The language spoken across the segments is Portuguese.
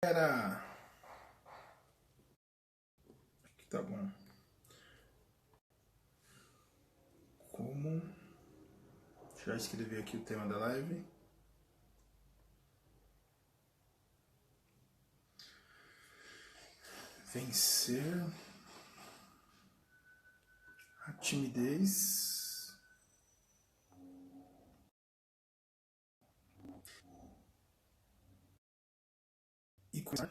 Galera, aqui tá bom. Como já escrevi aqui o tema da live. Vencer a timidez e começar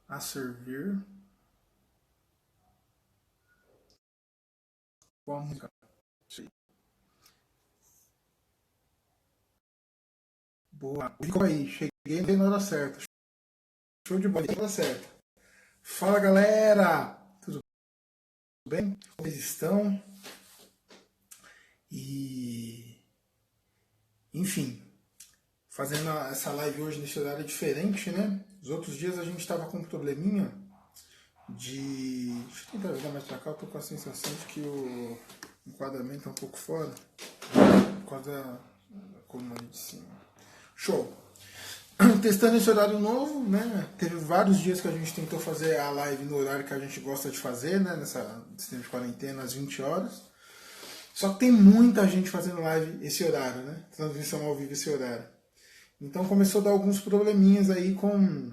a servir com a música. Boa. Ficou aí, cheguei na hora certa. Show de bola, na hora certa. Fala, galera! Tudo bem? Como vocês estão? Enfim, fazendo essa live hoje nesse horário diferente, né? Os outros dias a gente estava com um probleminha de... Deixa eu tentar virar mais pra cá, eu tô com a sensação de que o enquadramento é um pouco fora por causa da coluna de cima. Show! Testando esse horário novo, né? Teve vários dias que a gente tentou fazer a live no horário que a gente gosta de fazer, né? Nesse tempo de quarentena, às 20 horas. Só que tem muita gente fazendo live esse horário, né? Transmissão ao vivo esse horário. Então começou a dar alguns probleminhas aí com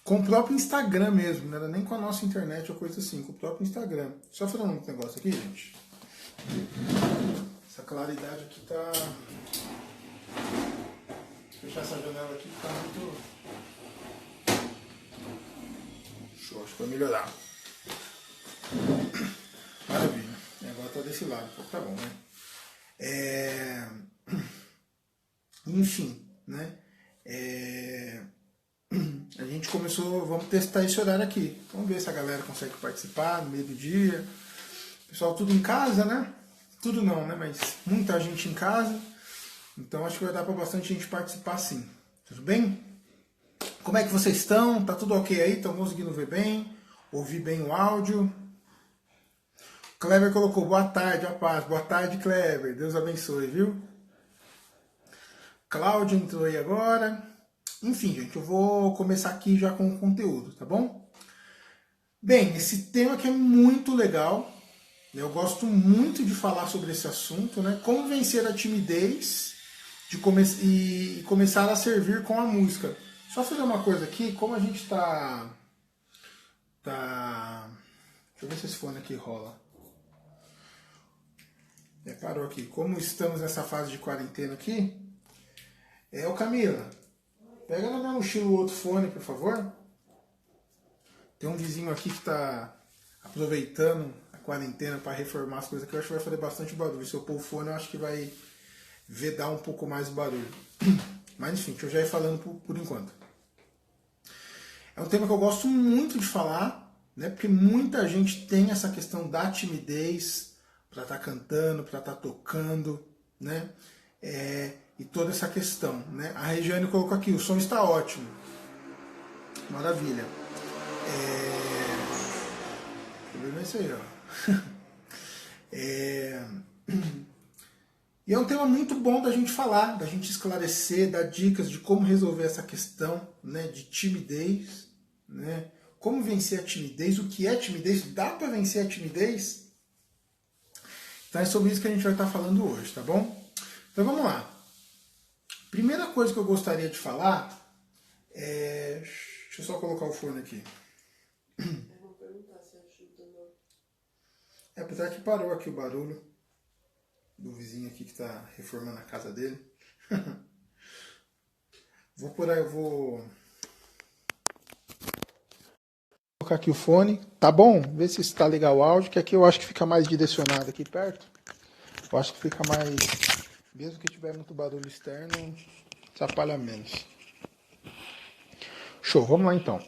o próprio Instagram mesmo, não era nem com a nossa internet ou coisa assim, com o próprio Instagram. Só falando um negócio aqui, gente. Essa claridade aqui tá... Vou fechar essa janela aqui que tá muito... Show, acho que vai melhorar. Maravilha. E agora tá desse lado, tá bom, né? Enfim, né? A gente começou, vamos testar esse horário aqui. Vamos ver se a galera consegue participar no meio do dia. Pessoal, tudo em casa, né? Tudo não, né? Mas muita gente em casa. Então acho que vai dar para bastante gente participar sim. Tudo bem? Como é que vocês estão? Tá tudo ok aí? Estão conseguindo ver bem? Ouvir bem o áudio? Kleber colocou boa tarde, a paz. Boa tarde, Kleber. Deus abençoe, viu? Cláudio entrou aí agora. Enfim, gente, eu vou começar aqui já com o conteúdo, tá bom? Bem, esse tema aqui é muito legal. Eu gosto muito de falar sobre esse assunto, né? Como vencer a timidez e começar a servir com a música. Só fazer uma coisa aqui, como a gente tá... Deixa eu ver se esse fone aqui rola. Parou aqui. Como estamos nessa fase de quarentena aqui... Ô Camila, pega na minha mochila o outro fone, por favor. Tem um vizinho aqui que está aproveitando a quarentena para reformar as coisas que eu acho que vai fazer bastante barulho. Se eu pôr o fone, eu acho que vai vedar um pouco mais o barulho. Mas enfim, deixa eu já ir falando por enquanto. É um tema que eu gosto muito de falar, né? Porque muita gente tem essa questão da timidez para estar cantando, para estar tocando, né? E toda essa questão, né? A Regiane colocou aqui, o som está ótimo. Maravilha. O problema é isso aí, ó. E é um tema muito bom da gente falar, da gente esclarecer, dar dicas de como resolver essa questão, né, de timidez, né? Como vencer a timidez, o que é timidez, dá para vencer a timidez? Então é sobre isso que a gente vai estar falando hoje, tá bom? Então vamos lá. Primeira coisa que eu gostaria de falar é... Deixa eu só colocar o fone aqui. Eu vou perguntar se ajuda ou não. Apesar que parou aqui o barulho do vizinho aqui que está reformando a casa dele. Vou colocar aqui o fone. Tá bom? Vê se está legal o áudio, que aqui eu acho que fica mais direcionado aqui perto. Eu acho que fica mais... Mesmo que tiver muito barulho externo, atrapalha menos. Show, vamos lá então.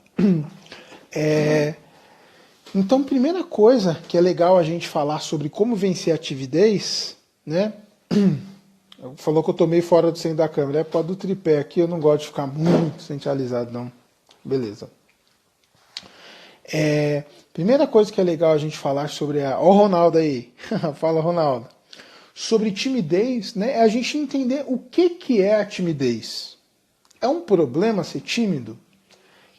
Então, primeira coisa que é legal a gente falar sobre como vencer a timidez, né? Falou que eu tô meio fora do centro da câmera. É por causa do tripé aqui, eu não gosto de ficar muito centralizado, não. Beleza. Primeira coisa que é legal a gente falar sobre Ó o Ronaldo aí. Fala, Ronaldo. sobre timidez, né, é a gente entender o que é a timidez. É um problema ser tímido?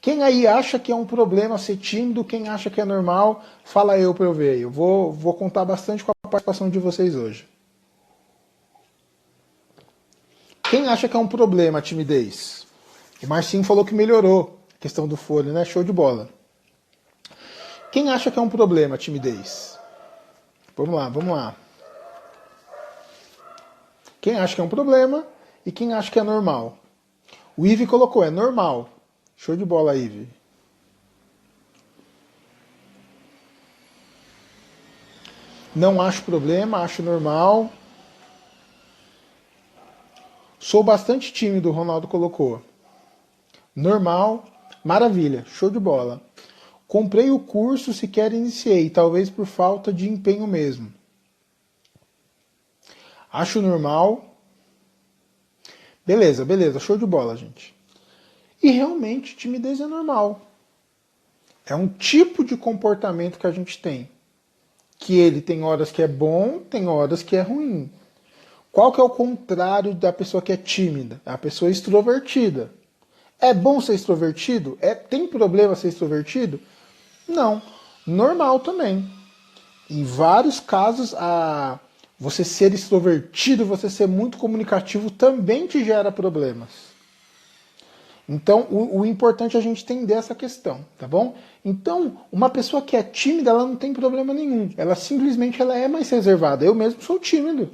Quem aí acha que é um problema ser tímido, quem acha que é normal, fala eu para eu ver. Eu vou contar bastante com a participação de vocês hoje. Quem acha que é um problema a timidez? O Marcinho falou que melhorou a questão do fone, né? Show de bola. Quem acha que é um problema a timidez? Vamos lá, vamos lá. Quem acha que é um problema e quem acha que é normal? O Ive colocou, é normal. Show de bola, Ive. Não acho problema, acho normal. Sou bastante tímido, o Ronaldo colocou. Normal, maravilha, show de bola. Comprei o curso, sequer iniciei, talvez por falta de empenho mesmo. Acho normal. Beleza, show de bola, gente. E realmente, timidez é normal. É um tipo de comportamento que a gente tem. Que ele tem horas que é bom, tem horas que é ruim. Qual que é o contrário da pessoa que é tímida? É a pessoa extrovertida. É bom ser extrovertido? Tem problema ser extrovertido? Não. Normal também. Em vários casos, você ser extrovertido, você ser muito comunicativo também te gera problemas. Então, o importante é a gente entender essa questão, tá bom? Então, uma pessoa que é tímida, ela não tem problema nenhum. Ela simplesmente é mais reservada. Eu mesmo sou tímido.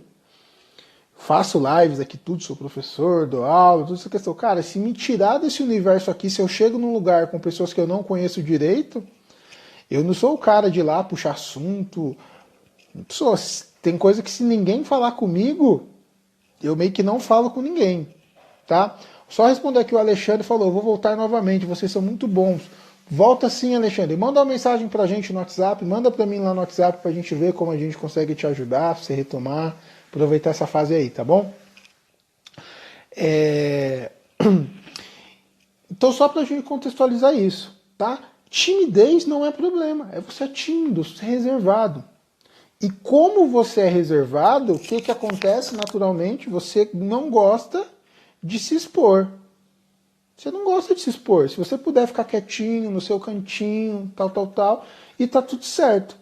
Faço lives aqui, tudo, sou professor, dou aula, tudo essa questão. Cara, se me tirar desse universo aqui, se eu chego num lugar com pessoas que eu não conheço direito, eu não sou o cara de ir lá puxar assunto. Tem coisa que se ninguém falar comigo, eu meio que não falo com ninguém, tá? Só responder aqui o Alexandre falou, vou voltar novamente, vocês são muito bons. Volta sim, Alexandre. Manda uma mensagem pra gente no WhatsApp, manda pra mim lá no WhatsApp pra gente ver como a gente consegue te ajudar, pra você retomar, aproveitar essa fase aí, tá bom? Então só pra gente contextualizar isso, tá? Timidez não é problema, você é tímido, você é reservado. E como você é reservado, o que acontece naturalmente? Você não gosta de se expor. Você não gosta de se expor. Se você puder ficar quietinho, no seu cantinho, tal, e tá tudo certo.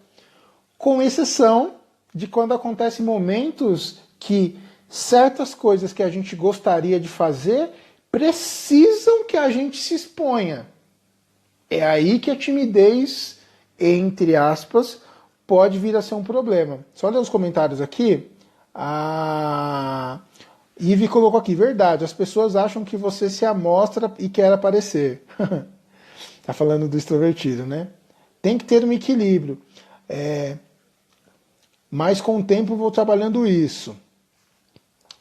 Com exceção de quando acontecem momentos que certas coisas que a gente gostaria de fazer precisam que a gente se exponha. É aí que a timidez, entre aspas, pode vir a ser um problema. Só ler os comentários aqui. A Ive colocou aqui, verdade, as pessoas acham que você se amostra e quer aparecer. Tá falando do extrovertido, né? Tem que ter um equilíbrio. Mas com o tempo vou trabalhando isso.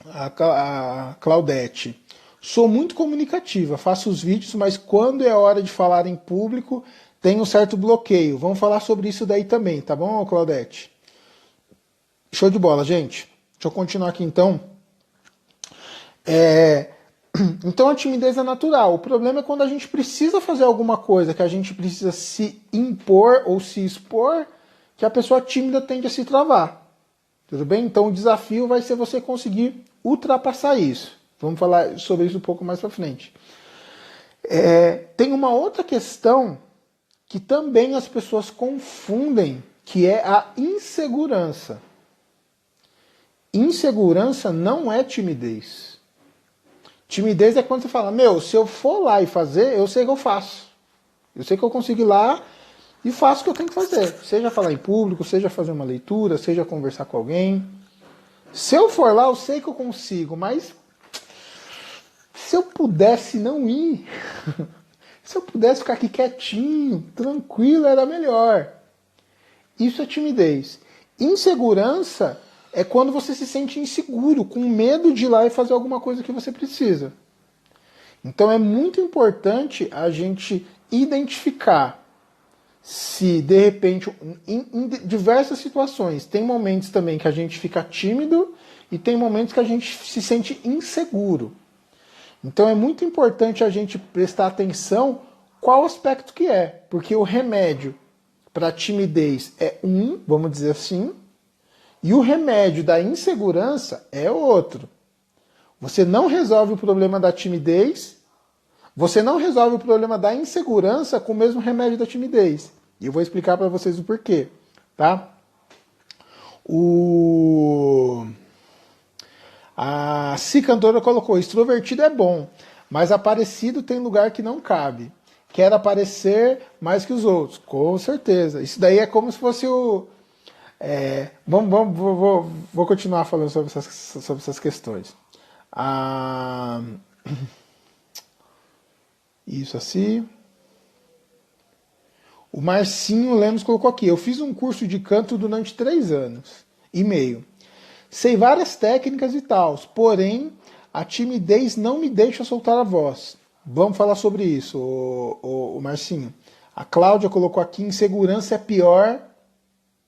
A Claudete. Sou muito comunicativa, faço os vídeos, mas quando é hora de falar em público, tem um certo bloqueio. Vamos falar sobre isso daí também, tá bom, Claudete? Show de bola, gente. Deixa eu continuar aqui então. Então a timidez é natural. O problema é quando a gente precisa fazer alguma coisa, que a gente precisa se impor ou se expor, que a pessoa tímida tende a se travar. Tudo bem? Então o desafio vai ser você conseguir ultrapassar isso. Vamos falar sobre isso um pouco mais para frente. Tem uma outra questão que também as pessoas confundem, que é a insegurança. Insegurança não é timidez. Timidez é quando você fala, se eu for lá e fazer, eu sei que eu faço. Eu sei que eu consigo ir lá e faço o que eu tenho que fazer. Seja falar em público, seja fazer uma leitura, seja conversar com alguém. Se eu for lá, eu sei que eu consigo, mas se eu pudesse não ir, se eu pudesse ficar aqui quietinho, tranquilo, era melhor. Isso é timidez. Insegurança é quando você se sente inseguro, com medo de ir lá e fazer alguma coisa que você precisa. Então é muito importante a gente identificar se, de repente, em diversas situações, tem momentos também que a gente fica tímido e tem momentos que a gente se sente inseguro. Então é muito importante a gente prestar atenção qual aspecto que é, porque o remédio para timidez é vamos dizer assim, E o remédio da insegurança é outro. Você não resolve o problema da timidez, você não resolve o problema da insegurança com o mesmo remédio da timidez. E eu vou explicar para vocês o porquê, tá? A Cantora colocou, extrovertido é bom, mas aparecido tem lugar que não cabe. Quer aparecer mais que os outros, com certeza. Isso daí é como se fosse o... vou continuar falando sobre essas questões. Isso assim. O Marcinho Lemos colocou aqui, eu fiz um curso de canto durante 3 anos e meio. Sei várias técnicas e tal, porém a timidez não me deixa soltar a voz. Vamos falar sobre isso, o Marcinho. A Cláudia colocou aqui, insegurança é pior.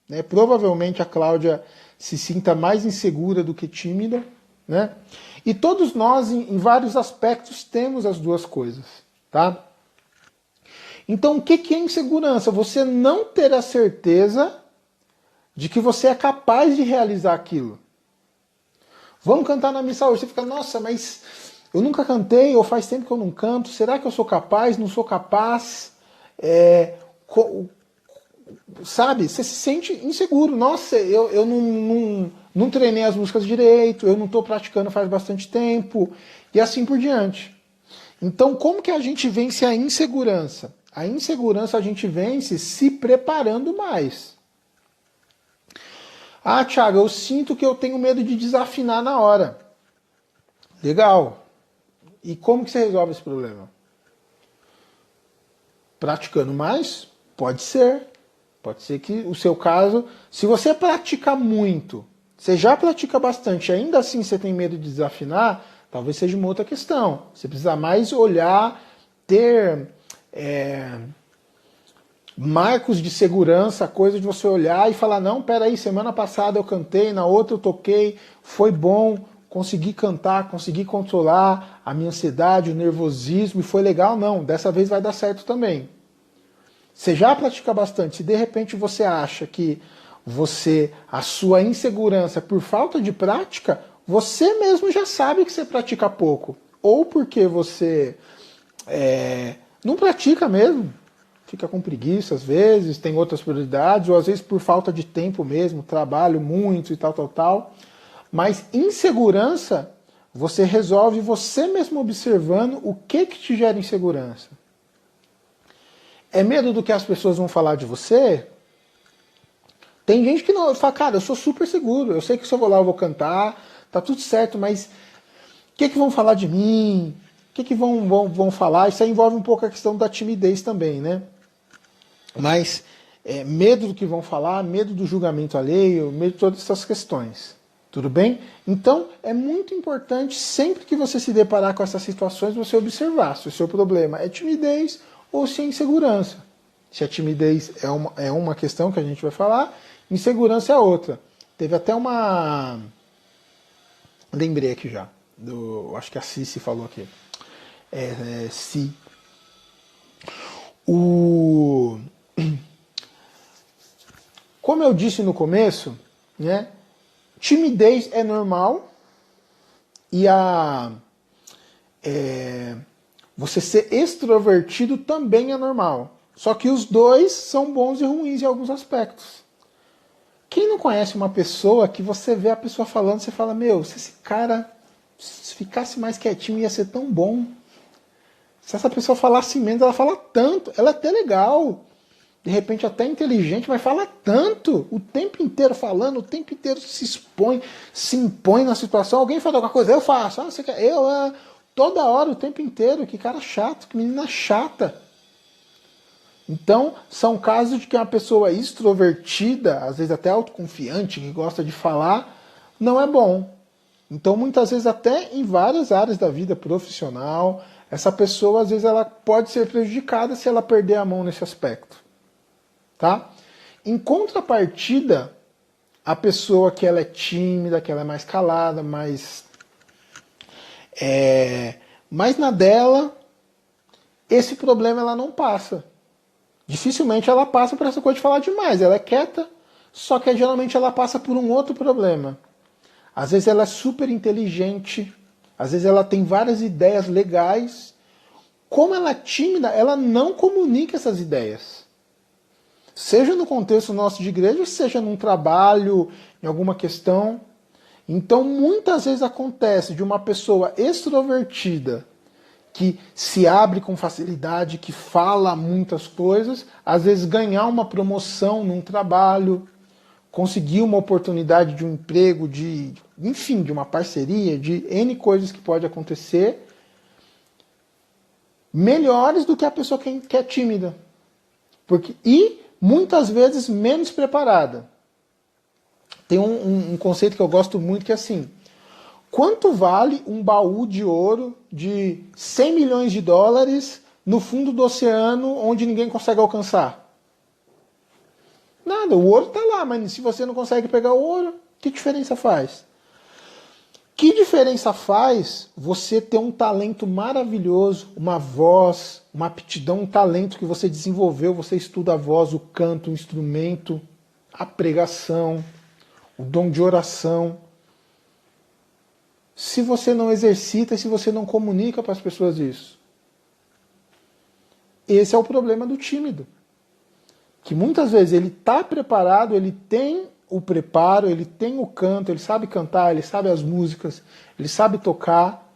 Né? Provavelmente a Cláudia se sinta mais insegura do que tímida. Né? E todos nós, em vários aspectos, temos as duas coisas. Tá? Então, o que é insegurança? Você não ter a certeza de que você é capaz de realizar aquilo. Vamos cantar na missa hoje. Você fica, nossa, mas eu nunca cantei, ou faz tempo que eu não canto. Será que eu sou capaz? Não sou capaz? Sabe? Você se sente inseguro. Nossa, eu não treinei as músicas direito, eu não estou praticando faz bastante tempo, e assim por diante. Então, como que a gente vence a insegurança? A insegurança a gente vence se preparando mais. Ah, Thiago, eu sinto que eu tenho medo de desafinar na hora. Legal. E como que você resolve esse problema? Praticando mais? Pode ser. Pode ser que o seu caso, se você pratica muito, você já pratica bastante, ainda assim você tem medo de desafinar, talvez seja uma outra questão. Você precisa mais olhar, ter marcos de segurança, coisa de você olhar e falar, não, peraí, semana passada eu cantei, na outra eu toquei, foi bom, consegui cantar, consegui controlar a minha ansiedade, o nervosismo, e foi legal, não, dessa vez vai dar certo também. Você já pratica bastante, se de repente você acha que a sua insegurança é por falta de prática, você mesmo já sabe que você pratica pouco. Ou porque você não pratica mesmo, fica com preguiça às vezes, tem outras prioridades, ou às vezes por falta de tempo mesmo, trabalho muito e tal. Mas insegurança, você resolve você mesmo observando o que te gera insegurança. É medo do que as pessoas vão falar de você? Tem gente que não, fala, cara, eu sou super seguro, eu sei que se eu vou lá eu vou cantar, tá tudo certo, mas o que vão falar de mim? O que vão falar? Isso aí envolve um pouco a questão da timidez também, né? Mas medo do que vão falar, medo do julgamento alheio, medo de todas essas questões. Tudo bem? Então, é muito importante, sempre que você se deparar com essas situações, você observar se o seu problema é timidez ou se é insegurança. Se a timidez é uma questão que a gente vai falar, insegurança é outra. Teve até uma... Lembrei aqui já. Acho que a Cici falou aqui. Como eu disse no começo, né, timidez é normal e você ser extrovertido também é normal. Só que os dois são bons e ruins em alguns aspectos. Quem não conhece uma pessoa que você vê a pessoa falando, você fala, meu, se esse cara se ficasse mais quietinho ia ser tão bom. Se essa pessoa falasse menos, ela fala tanto, ela é até legal, de repente até inteligente, mas fala tanto, o tempo inteiro falando, o tempo inteiro se impõe na situação, alguém fala alguma coisa, eu faço, você quer, toda hora, o tempo inteiro, que cara chato, que menina chata. Então, são casos de que uma pessoa extrovertida, às vezes até autoconfiante, que gosta de falar, não é bom. Então, muitas vezes, até em várias áreas da vida profissional, essa pessoa, às vezes, ela pode ser prejudicada se ela perder a mão nesse aspecto. Tá? Em contrapartida, a pessoa que ela é tímida, que ela é mais calada, mais na dela, esse problema ela não passa. Dificilmente ela passa por essa coisa de falar demais. Ela é quieta, Só que geralmente ela passa por um outro problema. Às vezes ela é super inteligente, às vezes ela tem várias ideias legais. Como ela é tímida, ela não comunica essas ideias. Seja no contexto nosso de igreja, seja num trabalho, em alguma questão. Então, muitas vezes acontece de uma pessoa extrovertida, que se abre com facilidade, que fala muitas coisas, às vezes ganhar uma promoção num trabalho, conseguir uma oportunidade de um emprego, enfim, de uma parceria, de N coisas que pode acontecer, melhores do que a pessoa que é tímida. E muitas vezes menos preparada. Tem um conceito que eu gosto muito que é assim: quanto vale um baú de ouro de 100 milhões de dólares no fundo do oceano onde ninguém consegue alcançar? Nada, o ouro está lá, mas se você não consegue pegar o ouro, que diferença faz? Que diferença faz você ter um talento maravilhoso, uma voz, uma aptidão, um talento que você desenvolveu, você estuda a voz, o canto, o instrumento, a pregação, o dom de oração, se você não exercita e se você não comunica para as pessoas isso? Esse é o problema do tímido. Que muitas vezes ele está preparado, ele tem o preparo, ele tem o canto, ele sabe cantar, ele sabe as músicas, ele sabe tocar,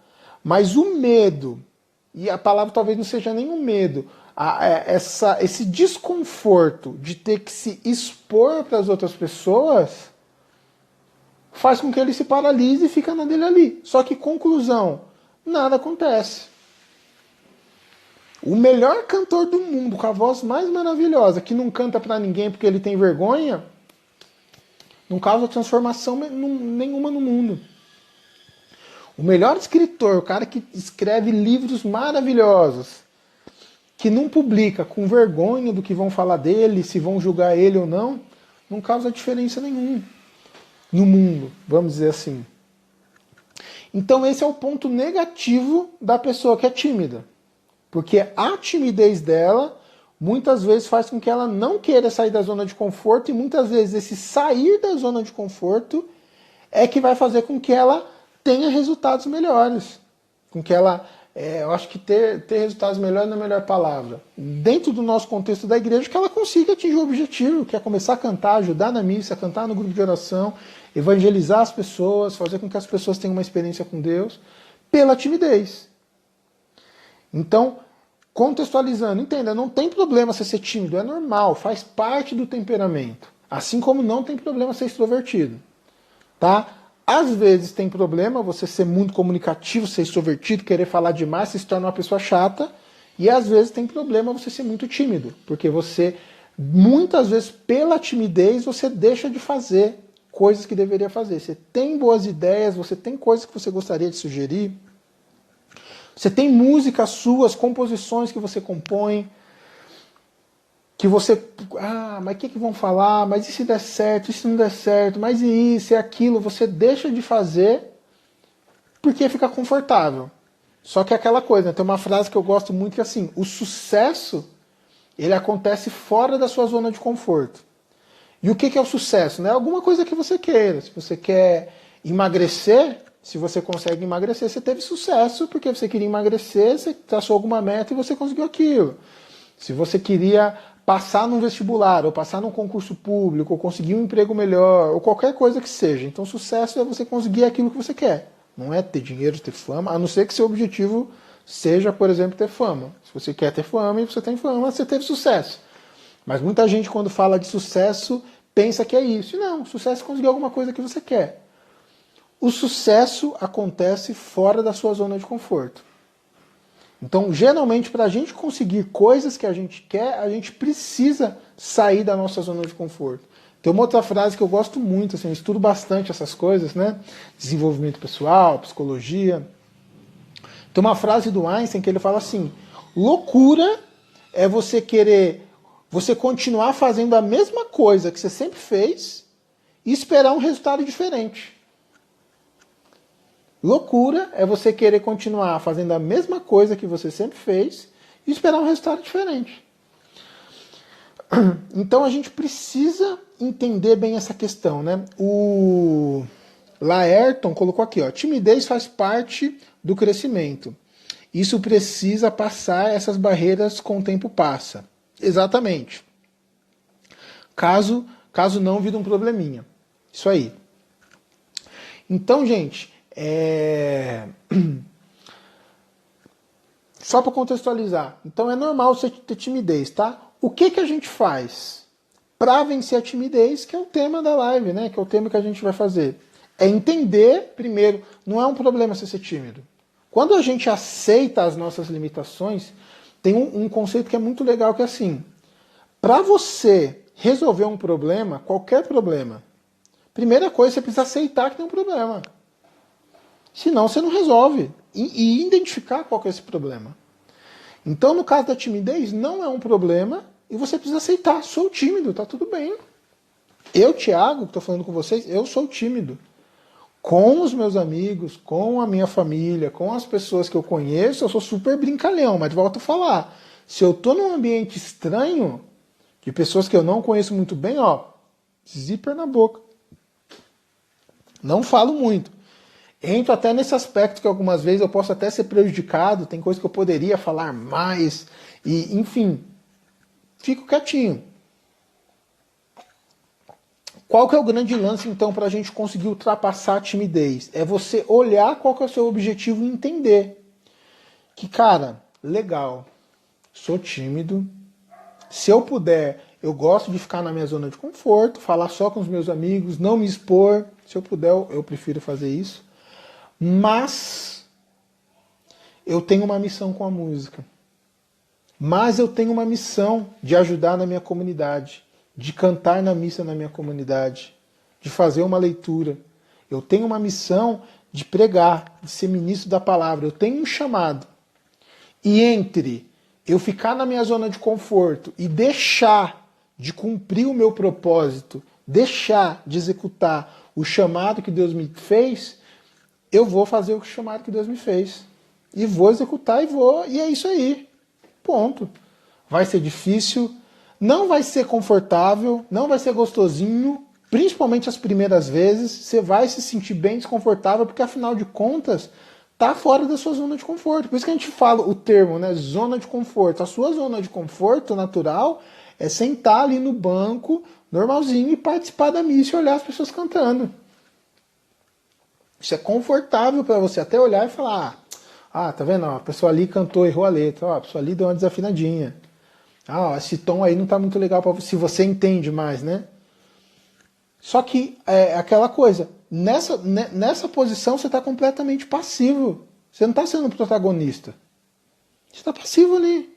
mas o medo, e a palavra talvez não seja nem um medo, esse desconforto de ter que se expor para as outras pessoas, faz com que ele se paralise e fica na dele ali. Só que, conclusão, nada acontece. O melhor cantor do mundo, com a voz mais maravilhosa, que não canta pra ninguém porque ele tem vergonha, não causa transformação nenhuma no mundo. O melhor escritor, o cara que escreve livros maravilhosos, que não publica com vergonha do que vão falar dele, se vão julgar ele ou não causa diferença nenhuma no mundo, vamos dizer assim. Então esse é o ponto negativo da pessoa que é tímida. Porque a timidez dela muitas vezes faz com que ela não queira sair da zona de conforto, e muitas vezes esse sair da zona de conforto é que vai fazer com que ela tenha resultados melhores. Com que ela, eu acho que ter resultados melhores não é a melhor palavra. Dentro do nosso contexto da igreja, que ela consiga atingir o objetivo, que é começar a cantar, ajudar na missa, cantar no grupo de oração, evangelizar as pessoas, fazer com que as pessoas tenham uma experiência com Deus, pela timidez. Então, contextualizando, entenda, não tem problema você ser tímido, é normal, faz parte do temperamento. Assim como não tem problema ser extrovertido. Tá? Às vezes tem problema você ser muito comunicativo, ser extrovertido, querer falar demais, você se torna uma pessoa chata. E às vezes tem problema você ser muito tímido, porque você, muitas vezes, pela timidez, você deixa de fazer coisas que deveria fazer. Você tem boas ideias, você tem coisas que você gostaria de sugerir, você tem músicas suas, composições que você compõe, que você... mas o que vão falar? Mas e se der certo? E se não der certo? Mas e isso e aquilo? Você deixa de fazer porque fica confortável. Só que é aquela coisa, né? Tem uma frase que eu gosto muito que é assim: o sucesso, ele acontece fora da sua zona de conforto. E o que é o sucesso? Não é alguma coisa que você queira. Se você quer emagrecer... Se você consegue emagrecer, você teve sucesso, porque você queria emagrecer, você traçou alguma meta e você conseguiu aquilo. Se você queria passar num vestibular, ou passar num concurso público, ou conseguir um emprego melhor, ou qualquer coisa que seja. Então, sucesso é você conseguir aquilo que você quer. Não é ter dinheiro, ter fama, a não ser que seu objetivo seja, por exemplo, ter fama. Se você quer ter fama e você tem fama, você teve sucesso. Mas muita gente, quando fala de sucesso, pensa que é isso. E não, sucesso é conseguir alguma coisa que você quer. O sucesso acontece fora da sua zona de conforto. Então, geralmente, para a gente conseguir coisas que a gente quer, a gente precisa sair da nossa zona de conforto. Tem uma outra frase que eu gosto muito, assim, eu estudo bastante essas coisas, né? Desenvolvimento pessoal, psicologia. Tem uma frase do Einstein que ele fala assim: loucura é você continuar fazendo a mesma coisa que você sempre fez e esperar um resultado diferente. Loucura é você querer continuar fazendo a mesma coisa que você sempre fez e esperar um resultado diferente. Então a gente precisa entender bem essa questão, né? O Laerton colocou aqui, ó, timidez faz parte do crescimento. Isso precisa passar, essas barreiras com o tempo passa. Exatamente. Caso não, vira um probleminha. Isso aí. Então, gente, só para contextualizar. Então é normal você ter timidez, tá? O que a gente faz para vencer a timidez, que é o tema da live, né? Que é o tema que a gente vai fazer. É entender, primeiro, não é um problema você ser tímido. Quando a gente aceita as nossas limitações, tem um conceito que é muito legal, que é assim, para você resolver um problema, qualquer problema, primeira coisa, você precisa aceitar que tem um problema. Senão você não resolve. E identificar qual que é esse problema. Então, no caso da timidez, não é um problema e você precisa aceitar. Sou tímido, tá tudo bem. Eu, Thiago, que estou falando com vocês, eu sou tímido. Com os meus amigos, com a minha família, com as pessoas que eu conheço, eu sou super brincalhão, mas volto a falar. Se eu tô num ambiente estranho, de pessoas que eu não conheço muito bem, ó, zíper na boca. Não falo muito. Entro até nesse aspecto que algumas vezes eu posso até ser prejudicado, tem coisa que eu poderia falar mais, e enfim, fico quietinho. Qual que é o grande lance, então, para a gente conseguir ultrapassar a timidez? É você olhar qual que é o seu objetivo e entender que, cara, legal, sou tímido, se eu puder, eu gosto de ficar na minha zona de conforto, falar só com os meus amigos, não me expor, se eu puder, eu prefiro fazer isso, mas eu tenho uma missão com a música, mas eu tenho uma missão de ajudar na minha comunidade, de cantar na missa na minha comunidade, de fazer uma leitura. Eu tenho uma missão de pregar, de ser ministro da palavra. Eu tenho um chamado. E entre eu ficar na minha zona de conforto e deixar de cumprir o meu propósito, deixar de executar o chamado que Deus me fez, eu vou fazer o chamado que Deus me fez. E vou executar e é isso aí. Ponto. Vai ser difícil, não vai ser confortável, não vai ser gostosinho, principalmente as primeiras vezes, você vai se sentir bem desconfortável, porque afinal de contas, tá fora da sua zona de conforto. Por isso que a gente fala o termo, né, zona de conforto. A sua zona de conforto natural é sentar ali no banco, normalzinho, e participar da missa e olhar as pessoas cantando. Isso é confortável para você até olhar e falar, tá vendo? A pessoa ali cantou, errou a letra, a pessoa ali deu uma desafinadinha. Esse tom aí não tá muito legal para você, se você entende mais, né? Só que é aquela coisa, nessa posição você está completamente passivo. Você não está sendo protagonista. Você está passivo ali.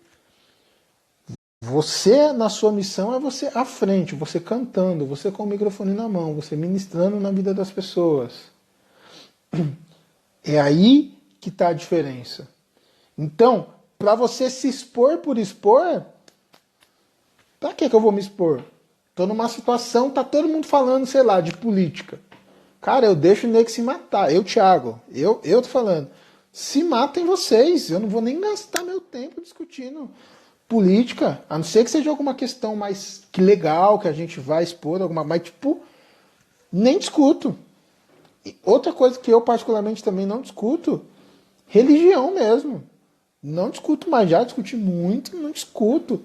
Você, na sua missão, é você à frente, você cantando, você com o microfone na mão, você ministrando na vida das pessoas. É aí que está a diferença. Então, para você se expor por expor, para que eu vou me expor? Estou numa situação, tá todo mundo falando, sei lá, de política. Cara, eu deixo o nego se matar. Eu, Thiago, eu tô falando. Se matem vocês. Eu não vou nem gastar meu tempo discutindo política. A não ser que seja alguma questão mais que legal, que a gente vai expor, mas tipo, nem discuto. E outra coisa que eu particularmente também não discuto, religião mesmo. Não discuto, mas já discuti muito, não discuto.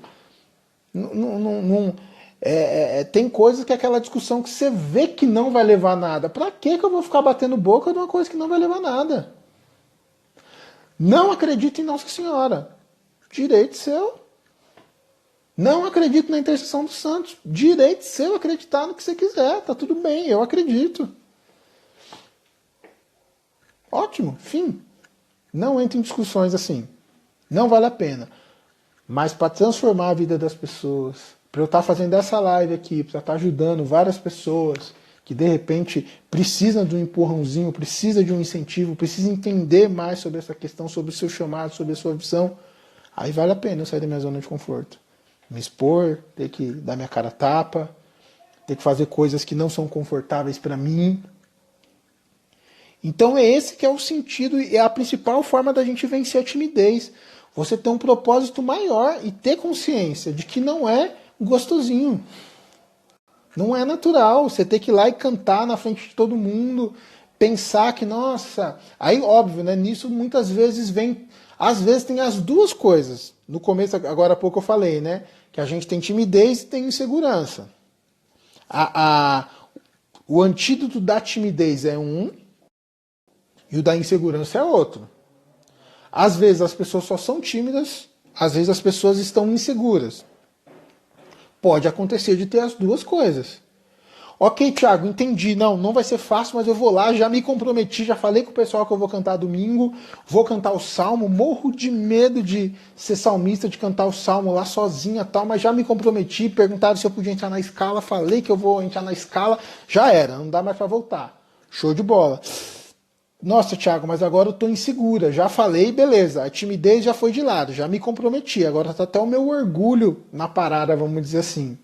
Tem coisas que é aquela discussão que você vê que não vai levar a nada. Pra que eu vou ficar batendo boca de uma coisa que não vai levar a nada? Não acredito em Nossa Senhora. Direito seu. Não acredito na intercessão dos santos. Direito seu acreditar no que você quiser. Tá tudo bem, eu acredito. Ótimo, fim. Não entre em discussões assim. Não vale a pena. Mas para transformar a vida das pessoas, para eu estar fazendo essa live aqui, para estar ajudando várias pessoas que de repente precisam de um empurrãozinho, precisam de um incentivo, precisam entender mais sobre essa questão, sobre o seu chamado, sobre a sua visão, aí vale a pena eu sair da minha zona de conforto. Me expor, ter que dar minha cara a tapa, ter que fazer coisas que não são confortáveis para mim. Então é esse que é o sentido e é a principal forma da gente vencer a timidez. Você ter um propósito maior e ter consciência de que não é gostosinho. Não é natural você ter que ir lá e cantar na frente de todo mundo, pensar que, nossa... Aí, óbvio, né? Nisso muitas vezes vem... Às vezes tem as duas coisas. No começo, agora há pouco eu falei, né? Que a gente tem timidez e tem insegurança. O antídoto da timidez é um e o da insegurança é outro. Às vezes as pessoas só são tímidas, às vezes as pessoas estão inseguras. Pode acontecer de ter as duas coisas. Ok, Thiago, entendi. Não vai ser fácil, mas eu vou lá, já me comprometi, já falei com o pessoal que eu vou cantar domingo, vou cantar o salmo, morro de medo de ser salmista, de cantar o salmo lá sozinha e tal, mas já me comprometi, perguntaram se eu podia entrar na escala, falei que eu vou entrar na escala, já era, não dá mais para voltar. Show de bola. Nossa, Thiago, mas agora eu tô insegura, já falei, beleza, a timidez já foi de lado, já me comprometi, agora tá até o meu orgulho na parada, vamos dizer assim.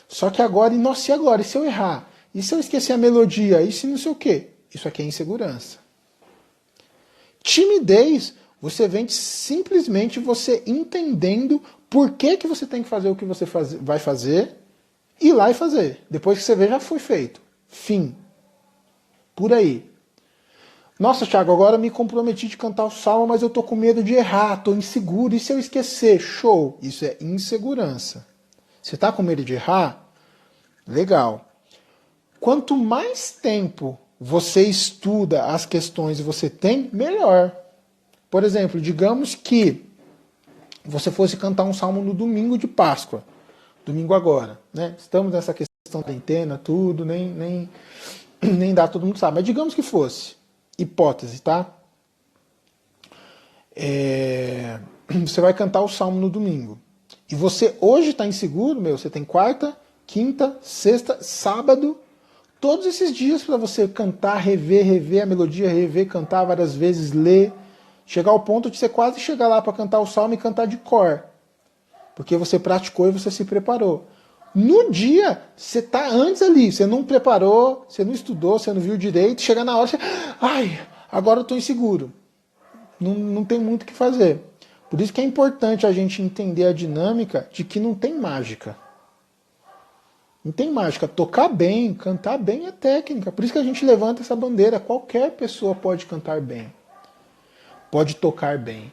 Só que agora, nossa, e agora? E se eu errar? E se eu esquecer a melodia? E se não sei o quê? Isso aqui é insegurança. Timidez, você vem simplesmente você entendendo por que você tem que fazer o que você vai fazer, ir lá e fazer. Depois que você vê, já foi feito. Fim. Por aí. Nossa, Thiago, agora me comprometi de cantar o salmo, mas eu tô com medo de errar, tô inseguro. E se eu esquecer? Show. Isso é insegurança. Você está com medo de errar? Legal. Quanto mais tempo você estuda as questões e você tem, melhor. Por exemplo, digamos que você fosse cantar um salmo no domingo de Páscoa. Domingo agora, né? Estamos nessa questão da quarentena, tudo, nem dá, todo mundo sabe. Mas digamos que fosse. Hipótese, tá? Você vai cantar o salmo no domingo. E você hoje está inseguro, você tem quarta, quinta, sexta, sábado, todos esses dias para você cantar, rever a melodia, cantar várias vezes, ler, chegar ao ponto de você quase chegar lá para cantar o salmo e cantar de cor. Porque você praticou e você se preparou. No dia, você está antes ali, você não preparou, você não estudou, você não viu direito, chega na hora, você... Ai, agora eu estou inseguro. Não tem muito o que fazer. Por isso que é importante a gente entender a dinâmica de que não tem mágica. Não tem mágica. Tocar bem, cantar bem é técnica. Por isso que a gente levanta essa bandeira. Qualquer pessoa pode cantar bem. Pode tocar bem.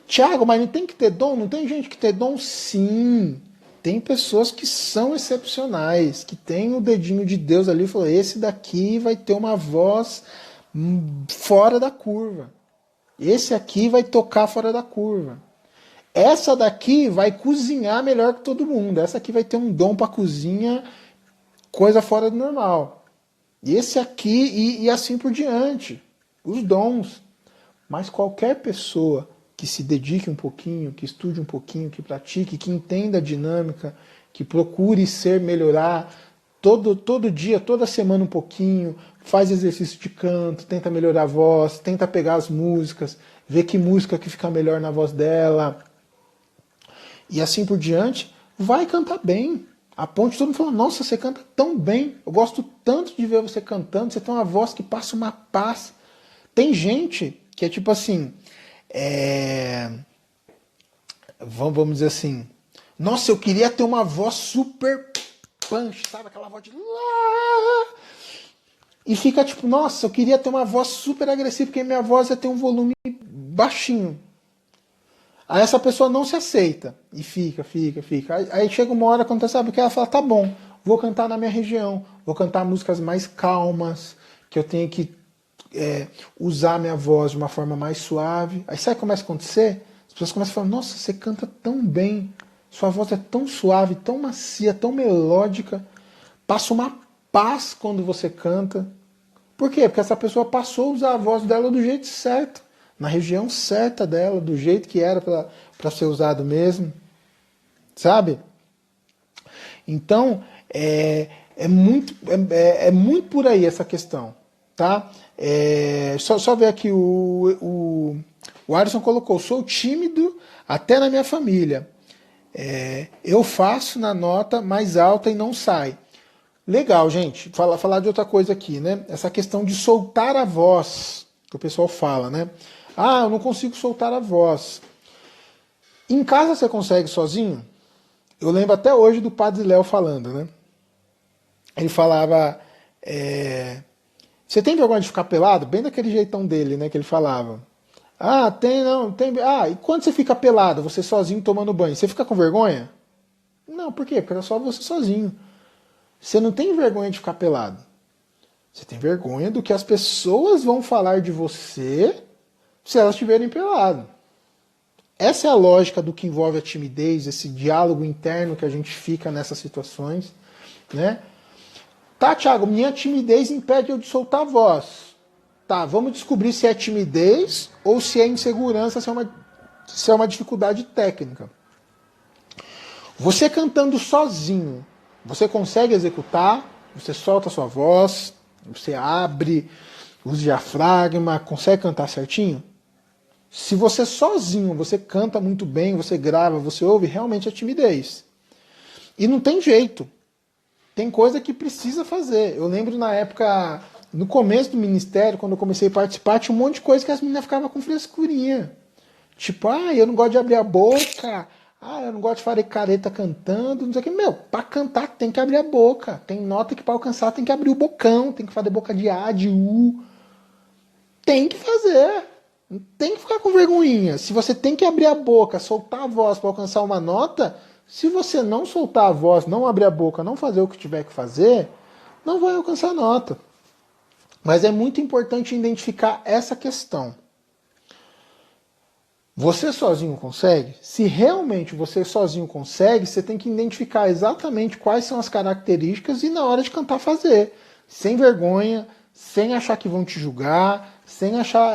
Tiago, mas não tem que ter dom? Não tem gente que tem dom? Sim. Tem pessoas que são excepcionais, que tem o dedinho de Deus ali e falou, esse daqui vai ter uma voz fora da curva. Esse aqui vai tocar fora da curva. Essa daqui vai cozinhar melhor que todo mundo. Essa aqui vai ter um dom para cozinha, coisa fora do normal. Esse aqui e assim por diante. Os dons. Mas qualquer pessoa que se dedique um pouquinho, que estude um pouquinho, que pratique, que entenda a dinâmica, que procure melhorar todo dia, toda semana um pouquinho, faz exercício de canto, tenta melhorar a voz, tenta pegar as músicas, ver que música que fica melhor na voz dela, e assim por diante, vai cantar bem. A ponto de todo mundo falando, nossa, você canta tão bem, eu gosto tanto de ver você cantando, você tem uma voz que passa uma paz. Tem gente que é tipo assim, vamos dizer assim, nossa, eu queria ter uma voz super punch, sabe? Aquela voz de... E fica tipo, nossa, eu queria ter uma voz super agressiva, porque minha voz ia ter um volume baixinho. Aí essa pessoa não se aceita. E fica. Aí chega uma hora, quando sabe que ela fala, tá bom, vou cantar na minha região, vou cantar músicas mais calmas, que eu tenho que usar minha voz de uma forma mais suave. Aí sabe o que começa a acontecer? As pessoas começam a falar, nossa, você canta tão bem, sua voz é tão suave, tão macia, tão melódica, passa uma paz quando você canta. Por quê? Porque essa pessoa passou a usar a voz dela do jeito certo, na região certa dela, do jeito que era para ser usado mesmo. Sabe? Então, é muito por aí essa questão. Tá? Só ver aqui, o Alisson colocou, sou tímido até na minha família. Eu faço na nota mais alta e não sai. Legal, gente. Falar de outra coisa aqui, né? Essa questão de soltar a voz, que o pessoal fala, né? Ah, eu não consigo soltar a voz. Em casa você consegue sozinho? Eu lembro até hoje do Padre Léo falando, né? Ele falava, você tem vergonha de ficar pelado? Bem daquele jeitão dele, né? Que ele falava. Ah, tem não, tem. Ah, e quando você fica pelado, você sozinho tomando banho, você fica com vergonha? Não, por quê? Porque era só você sozinho. Você não tem vergonha de ficar pelado. Você tem vergonha do que as pessoas vão falar de você se elas estiverem pelado. Essa é a lógica do que envolve a timidez, esse diálogo interno que a gente fica nessas situações, né? Tá, Thiago, minha timidez impede eu de soltar a voz. Tá, vamos descobrir se é timidez ou se é insegurança, se é uma dificuldade técnica. Você cantando sozinho, você consegue executar, você solta a sua voz, você abre, usa diafragma, consegue cantar certinho? Se você sozinho, você canta muito bem, você grava, você ouve, realmente é timidez. E não tem jeito. Tem coisa que precisa fazer. Eu lembro na época, no começo do ministério, quando eu comecei a participar, tinha um monte de coisa que as meninas ficavam com frescurinha. Tipo, eu não gosto de abrir a boca, eu não gosto de fazer careta cantando, não sei o que. Meu, pra cantar tem que abrir a boca. Tem nota que pra alcançar tem que abrir o bocão, tem que fazer boca de A, de U. Tem que fazer. Não tem que ficar com vergonhinha. Se você tem que abrir a boca, soltar a voz pra alcançar uma nota, se você não soltar a voz, não abrir a boca, não fazer o que tiver que fazer, não vai alcançar a nota. Mas é muito importante identificar essa questão. Você sozinho consegue? Se realmente você sozinho consegue, você tem que identificar exatamente quais são as características e na hora de cantar fazer. Sem vergonha, sem achar que vão te julgar, sem achar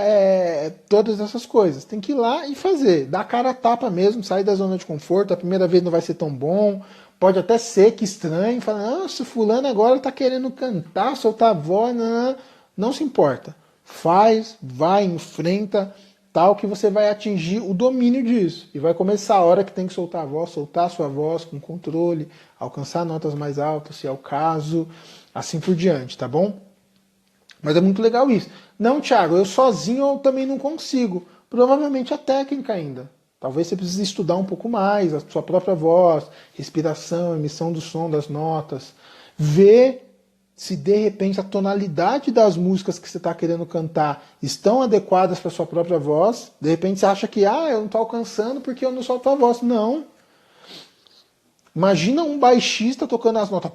todas essas coisas. Tem que ir lá e fazer. Dar a cara a tapa mesmo, sair da zona de conforto. A primeira vez não vai ser tão bom. Pode até ser que estranhe. Fala, nossa, fulano agora está querendo cantar, soltar a voz. Não se importa. Faz, vai, enfrenta, tal que você vai atingir o domínio disso. E vai começar a hora que tem que soltar a voz, soltar a sua voz com controle, alcançar notas mais altas, se é o caso, assim por diante, tá bom? Mas é muito legal isso. Não, Thiago, eu sozinho eu também não consigo. Provavelmente a técnica ainda. Talvez você precise estudar um pouco mais, a sua própria voz, respiração, emissão do som das notas. Ver se de repente a tonalidade das músicas que você está querendo cantar estão adequadas para a sua própria voz. De repente você acha que eu não estou alcançando porque eu não solto a voz. Não. Imagina um baixista tocando as notas.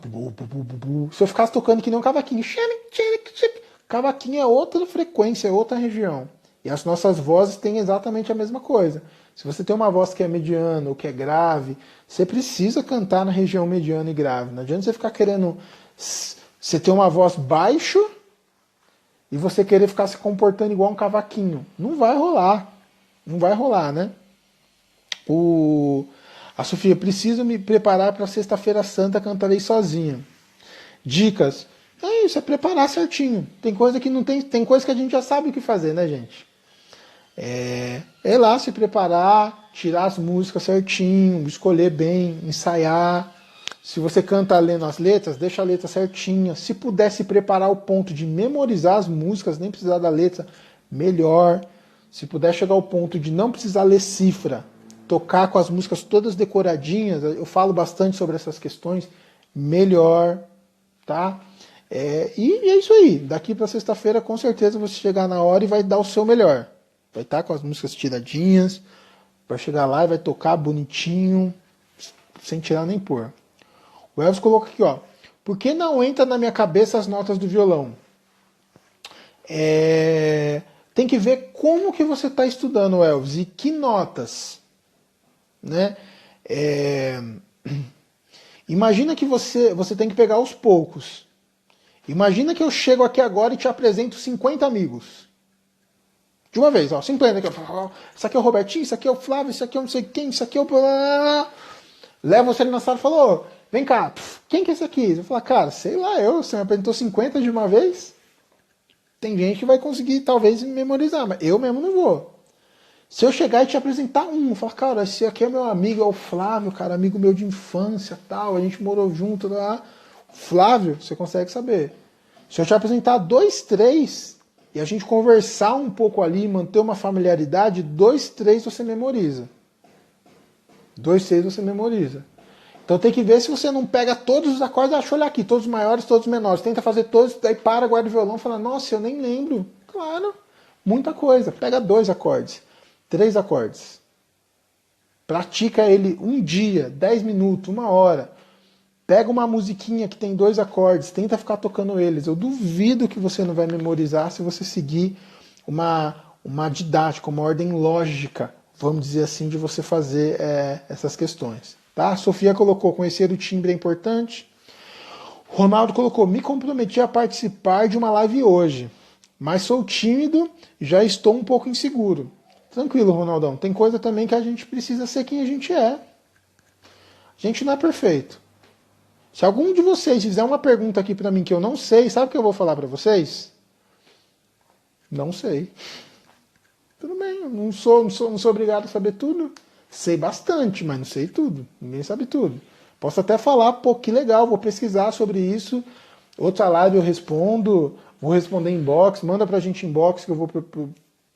Se eu ficasse tocando que nem um cavaquinho. Cavaquinho é outra frequência, é outra região. E as nossas vozes têm exatamente a mesma coisa. Se você tem uma voz que é mediana ou que é grave, você precisa cantar na região mediana e grave. Não adianta você ficar querendo... Você ter uma voz baixo e você querer ficar se comportando igual um cavaquinho. Não vai rolar. Não vai rolar, né? A Sofia, preciso me preparar para Sexta-feira Santa, cantarei sozinha. Dicas. É isso, é preparar certinho. Tem coisa que não tem coisa que a gente já sabe o que fazer, né, gente? É lá se preparar, tirar as músicas certinho, escolher bem, ensaiar. Se você canta lendo as letras, deixa a letra certinha. Se puder se preparar ao ponto de memorizar as músicas, nem precisar da letra, melhor. Se puder chegar ao ponto de não precisar ler cifra, tocar com as músicas todas decoradinhas, eu falo bastante sobre essas questões, melhor, tá? E é isso aí. Daqui para sexta-feira, com certeza, você chegar na hora e vai dar o seu melhor. Vai estar com as músicas tiradinhas, vai chegar lá e vai tocar bonitinho, sem tirar nem pôr. O Elvis coloca aqui, ó. Por que não entra na minha cabeça as notas do violão? Tem que ver como que você está estudando, Elvis, e que notas. Né? Imagina que você tem que pegar aos poucos. Imagina que eu chego aqui agora e te apresento 50 amigos. De uma vez, ó, 50 aqui, ó. Isso aqui é o Robertinho, isso aqui é o Flávio, isso aqui é o não sei quem, isso aqui é o... Leva você ali na sala e fala, vem cá, quem que é esse aqui? Eu falo, cara, sei lá, você me apresentou 50 de uma vez? Tem gente que vai conseguir, talvez, memorizar, mas eu mesmo não vou. Se eu chegar e te apresentar eu falar, cara, esse aqui é meu amigo, é o Flávio, cara, amigo meu de infância, tal, a gente morou junto lá. Flávio, você consegue saber. Se eu te apresentar 2, 3, e a gente conversar um pouco ali, manter uma familiaridade, 2, 3 você memoriza. 2, 3 você memoriza. Então tem que ver se você não pega todos os acordes, deixa eu olhar aqui, todos os maiores, todos os menores. Tenta fazer todos, daí para, guarda o violão e fala, nossa, eu nem lembro. Claro, muita coisa. Pega 2 acordes, 3 acordes. Pratica ele um dia, 10 minutos, 1 hora. Pega uma musiquinha que tem 2 acordes, tenta ficar tocando eles. Eu duvido que você não vai memorizar se você seguir uma didática, uma ordem lógica, vamos dizer assim, de você fazer essas questões. Tá? A Sofia colocou, conhecer o timbre é importante. Ronaldo colocou, me comprometi a participar de uma live hoje, mas sou tímido e já estou um pouco inseguro. Tranquilo, Ronaldão. Tem coisa também que a gente precisa ser quem a gente é. A gente não é perfeito. Se algum de vocês fizer uma pergunta aqui pra mim que eu não sei, sabe o que eu vou falar pra vocês? Não sei. Tudo bem, eu não sou obrigado a saber tudo. Sei bastante, mas não sei tudo. Ninguém sabe tudo. Posso até falar, pô, que legal, vou pesquisar sobre isso. Outra live eu respondo, vou responder inbox, manda pra gente inbox que eu vou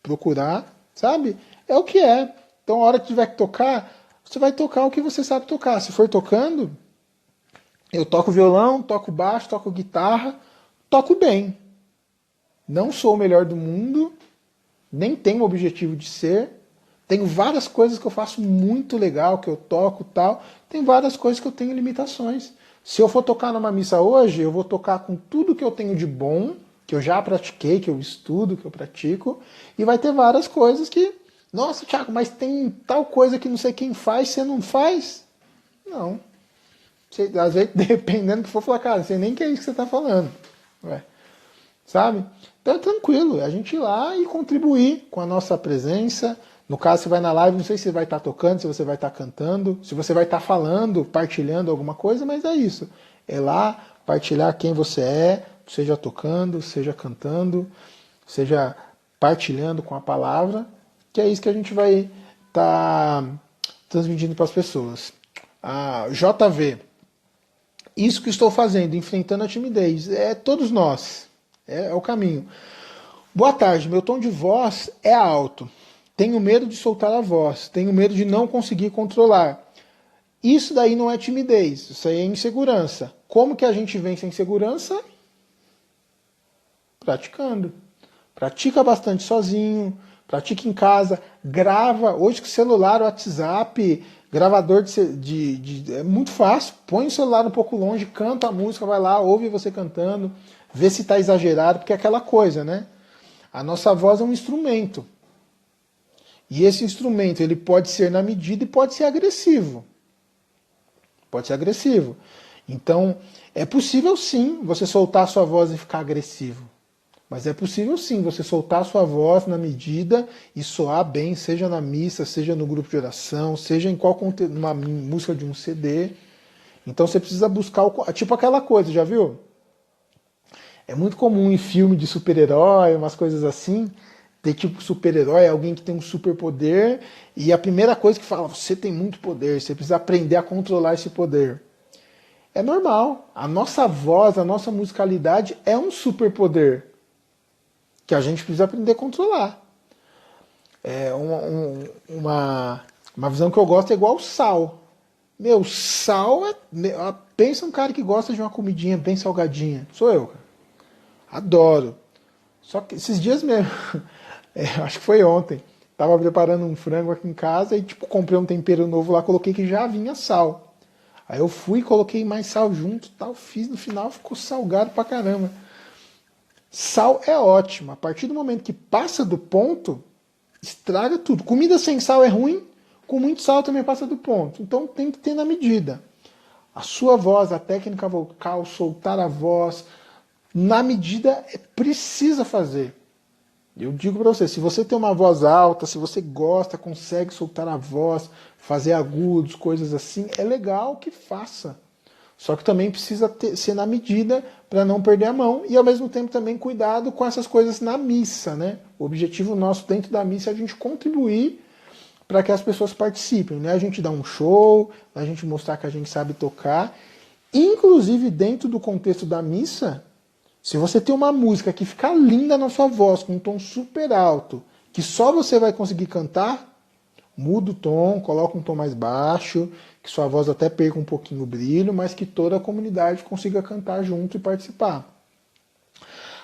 procurar, sabe? É o que é. Então a hora que tiver que tocar, você vai tocar o que você sabe tocar. Se for tocando, eu toco violão, toco baixo, toco guitarra, toco bem. Não sou o melhor do mundo, nem tenho o objetivo de ser. Tenho várias coisas que eu faço muito legal, que eu toco e tal. Tem várias coisas que eu tenho limitações. Se eu for tocar numa missa hoje, eu vou tocar com tudo que eu tenho de bom, que eu já pratiquei, que eu estudo, que eu pratico. E vai ter várias coisas que, nossa, Thiago, mas tem tal coisa que não sei quem faz, você não faz? Não. Você, às vezes, dependendo do que for falar, cara, você nem quer isso que você está falando. Ué. Sabe? Então é tranquilo, é a gente ir lá e contribuir com a nossa presença. No caso, você vai na live, não sei se você vai estar tocando, se você vai estar cantando, se você vai estar falando, partilhando alguma coisa, mas é isso. É lá partilhar quem você é, seja tocando, seja cantando, seja partilhando com a palavra, que é isso que a gente vai estar transmitindo para as pessoas. A JV, isso que estou fazendo, enfrentando a timidez, é todos nós, é o caminho. Boa tarde, meu tom de voz é alto. Tenho medo de soltar a voz, tenho medo de não conseguir controlar. Isso daí não é timidez, isso aí é insegurança. Como que a gente vence a insegurança? Praticando. Pratica bastante sozinho, pratica em casa, grava. Hoje com celular, WhatsApp, gravador é muito fácil. Põe o celular um pouco longe, canta a música, vai lá, ouve você cantando, vê se está exagerado, porque é aquela coisa, né? A nossa voz é um instrumento. E esse instrumento ele pode ser na medida e pode ser agressivo. Pode ser agressivo. Então, é possível sim você soltar a sua voz e ficar agressivo. Mas é possível sim você soltar a sua voz na medida e soar bem, seja na missa, seja no grupo de oração, seja em qual uma música de um CD. Então você precisa buscar tipo aquela coisa, já viu? É muito comum em filme de super-herói, umas coisas assim, ter tipo super-herói, alguém que tem um superpoder, e a primeira coisa que fala, você tem muito poder, você precisa aprender a controlar esse poder. É normal. A nossa voz, a nossa musicalidade é um superpoder que a gente precisa aprender a controlar. É uma visão que eu gosto é igual o sal. Meu, sal é... Pensa um cara que gosta de uma comidinha bem salgadinha. Sou eu, cara. Adoro. Só que esses dias mesmo, acho que foi ontem, tava preparando um frango aqui em casa e tipo comprei um tempero novo lá, coloquei que já vinha sal. Aí eu fui, coloquei mais sal junto, tal, fiz, no final ficou salgado pra caramba. Sal é ótimo, a partir do momento que passa do ponto, estraga tudo. Comida sem sal é ruim, com muito sal também passa do ponto. Então tem que ter na medida. A sua voz, a técnica vocal, soltar a voz, na medida precisa fazer. Eu digo para você, se você tem uma voz alta, se você gosta, consegue soltar a voz, fazer agudos, coisas assim, é legal que faça. Só que também precisa ser na medida para não perder a mão e ao mesmo tempo também cuidado com essas coisas na missa, né? O objetivo nosso dentro da missa é a gente contribuir para que as pessoas participem, né? A gente dá um show, a gente mostrar que a gente sabe tocar, inclusive dentro do contexto da missa. Se você tem uma música que fica linda na sua voz, com um tom super alto, que só você vai conseguir cantar, muda o tom, coloca um tom mais baixo, que sua voz até perca um pouquinho o brilho, mas que toda a comunidade consiga cantar junto e participar.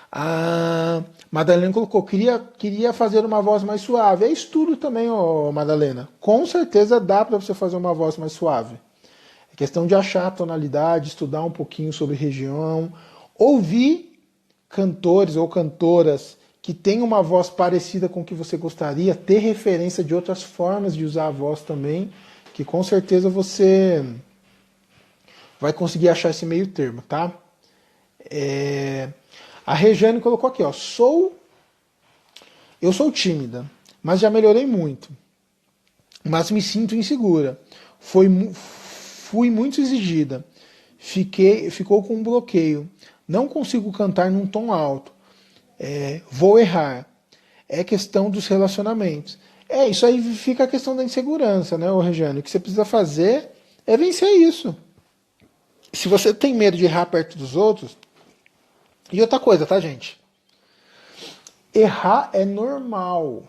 A Madalena colocou, queria fazer uma voz mais suave. É estudo também, ó, Madalena. Com certeza dá para você fazer uma voz mais suave. É questão de achar a tonalidade, estudar um pouquinho sobre região, ouvir cantores ou cantoras que têm uma voz parecida com o que você gostaria, ter referência de outras formas de usar a voz também, que com certeza você vai conseguir achar esse meio termo, tá? A Rejane colocou aqui, ó, eu sou tímida, mas já melhorei muito, mas me sinto insegura. Fui muito exigida, ficou com um bloqueio, não consigo cantar num tom alto, vou errar. É questão dos relacionamentos. Isso aí fica a questão da insegurança, né, Rejane? O que você precisa fazer é vencer isso. Se você tem medo de errar perto dos outros, e outra coisa, tá, gente? Errar é normal.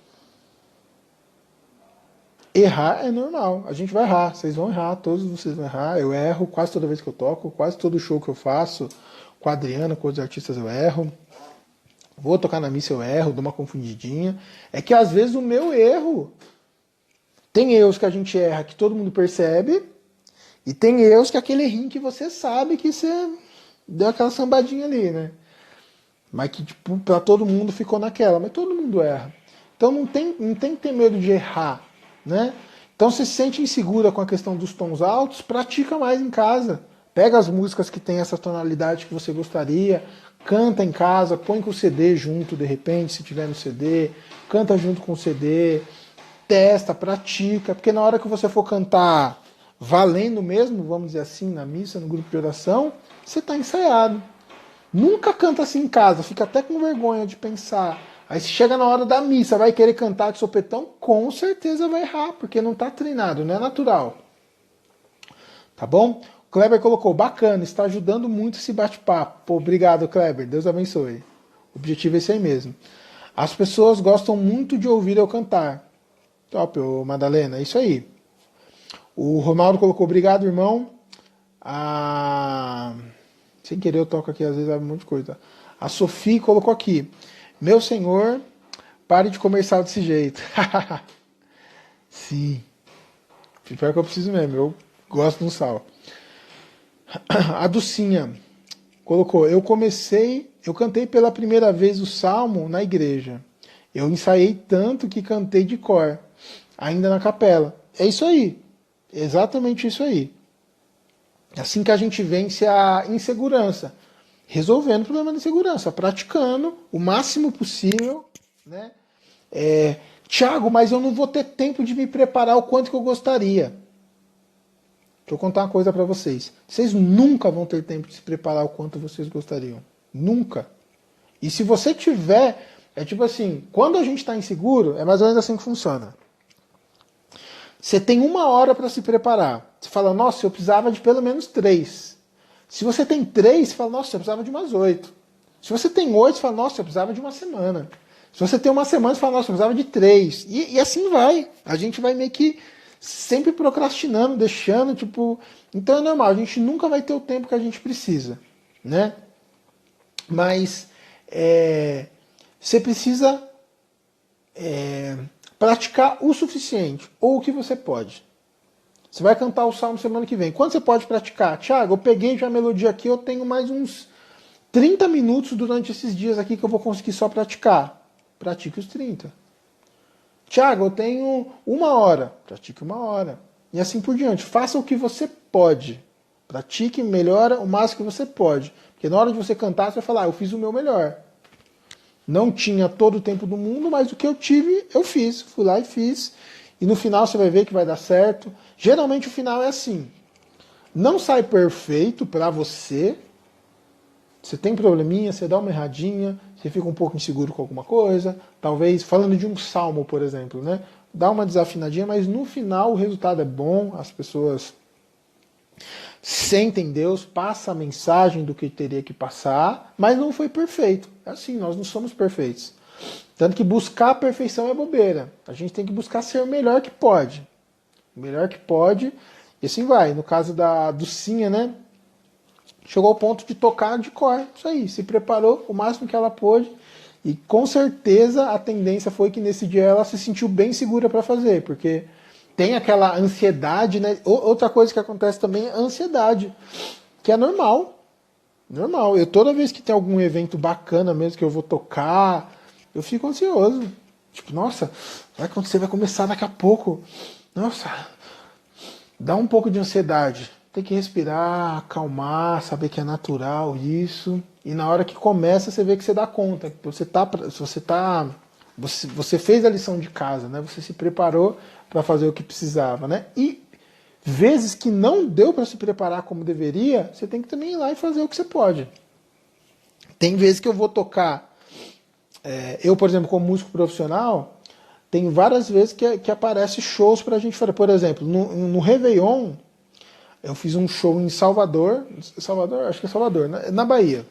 Errar é normal. A gente vai errar. Vocês vão errar, todos vocês vão errar. Eu erro quase toda vez que eu toco, quase todo show que eu faço. Com a Adriana, com outros artistas eu erro. Vou tocar na missa eu erro, dou uma confundidinha. É que às vezes o meu erro... Tem erros que a gente erra que todo mundo percebe. E tem erros que é aquele errinho que você sabe que você deu aquela sambadinha ali, né? Mas que, tipo, pra todo mundo ficou naquela. Mas todo mundo erra. Então não tem que ter medo de errar, né? Então se sente insegura com a questão dos tons altos, pratica mais em casa. Pega as músicas que tem essa tonalidade que você gostaria, canta em casa, põe com o CD junto, de repente, se tiver no CD, canta junto com o CD, testa, pratica, porque na hora que você for cantar valendo mesmo, vamos dizer assim, na missa, no grupo de oração, você está ensaiado. Nunca canta assim em casa, fica até com vergonha de pensar. Aí se chega na hora da missa, vai querer cantar de sopetão, com certeza vai errar, porque não está treinado, não é natural. Tá bom? O Kleber colocou, bacana, está ajudando muito esse bate-papo. Obrigado, Kleber, Deus abençoe. O objetivo é esse aí mesmo. As pessoas gostam muito de ouvir eu cantar. Top, Madalena, é isso aí. O Ronaldo colocou, obrigado, irmão. Sem querer eu toco aqui, às vezes abre um monte de coisa. A Sofia colocou aqui, meu senhor, pare de comer sal desse jeito. Sim. Pior que eu preciso mesmo, eu gosto do sal. A Ducinha colocou, eu cantei pela primeira vez o Salmo na igreja. Eu ensaiei tanto que cantei de cor, ainda na capela. É isso aí. Exatamente isso aí. Assim que a gente vence a insegurança. Resolvendo o problema da insegurança. Praticando o máximo possível. Né? Tiago, mas eu não vou ter tempo de me preparar o quanto que eu gostaria. Deixa eu contar uma coisa para vocês. Vocês nunca vão ter tempo de se preparar o quanto vocês gostariam. Nunca. E se você tiver... É tipo assim, quando a gente está inseguro, é mais ou menos assim que funciona. Você tem 1 hora para se preparar. Você fala, nossa, eu precisava de pelo menos 3. Se você tem 3, você fala, nossa, eu precisava de umas 8. Se você tem 8, você fala, nossa, eu precisava de uma semana. Se você tem uma semana, você fala, nossa, eu precisava de 3. E assim vai. A gente vai meio que sempre procrastinando, deixando, tipo... Então é normal, a gente nunca vai ter o tempo que a gente precisa, né? Mas você precisa praticar o suficiente, ou o que você pode. Você vai cantar o Salmo semana que vem. Quanto você pode praticar? Tiago, eu peguei já a melodia aqui, eu tenho mais uns 30 minutos durante esses dias aqui que eu vou conseguir só praticar. Pratique os 30. Tiago, eu tenho 1 hora. Pratique 1 hora. E assim por diante. Faça o que você pode. Pratique, melhora o máximo que você pode. Porque na hora de você cantar, você vai falar, eu fiz o meu melhor. Não tinha todo o tempo do mundo, mas o que eu tive, eu fiz. Fui lá e fiz. E no final você vai ver que vai dar certo. Geralmente o final é assim. Não sai perfeito para você. Você tem probleminha, você dá uma erradinha, você fica um pouco inseguro com alguma coisa. Talvez, falando de um salmo, por exemplo, né? Dá uma desafinadinha, mas no final o resultado é bom. As pessoas sentem Deus, passa a mensagem do que teria que passar, mas não foi perfeito. É assim, nós não somos perfeitos. Tanto que buscar a perfeição é bobeira. A gente tem que buscar ser o melhor que pode. O melhor que pode, e assim vai. No caso do Sinha, né? Chegou ao ponto de tocar de cor. Isso aí, se preparou o máximo que ela pôde. E com certeza a tendência foi que nesse dia ela se sentiu bem segura para fazer, porque tem aquela ansiedade, né? Outra coisa que acontece também é a ansiedade, que é normal. Normal. Eu toda vez que tem algum evento bacana mesmo que eu vou tocar, eu fico ansioso. Tipo, nossa, vai acontecer, vai começar daqui a pouco. Nossa, dá um pouco de ansiedade. Tem que respirar, acalmar, saber que é natural isso. E na hora que começa, você vê que você dá conta. Você fez a lição de casa, né? Você se preparou para fazer o que precisava, né? E vezes que não deu para se preparar como deveria, você tem que também ir lá e fazer o que você pode. Tem vezes que eu vou tocar, eu, por exemplo, como músico profissional, tem várias vezes que aparece shows pra gente fazer. Por exemplo, no Réveillon, eu fiz um show em Salvador, acho que é Salvador, na Bahia.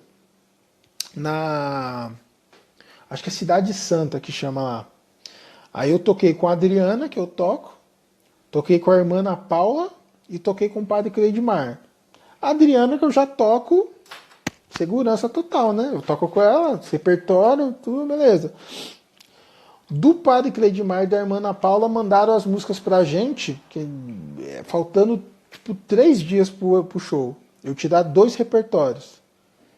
Acho que é Cidade Santa que chama lá. Aí eu toquei com a Adriana, que eu toquei com a irmã Ana Paula e toquei com o padre Cleidmar. A Adriana que eu já toco segurança total, né? Eu toco com ela, repertório, tudo beleza. Do padre Cleidmar e da irmã Ana Paula mandaram as músicas pra gente, faltando tipo 3 dias pro show. Eu tirar 2 repertórios.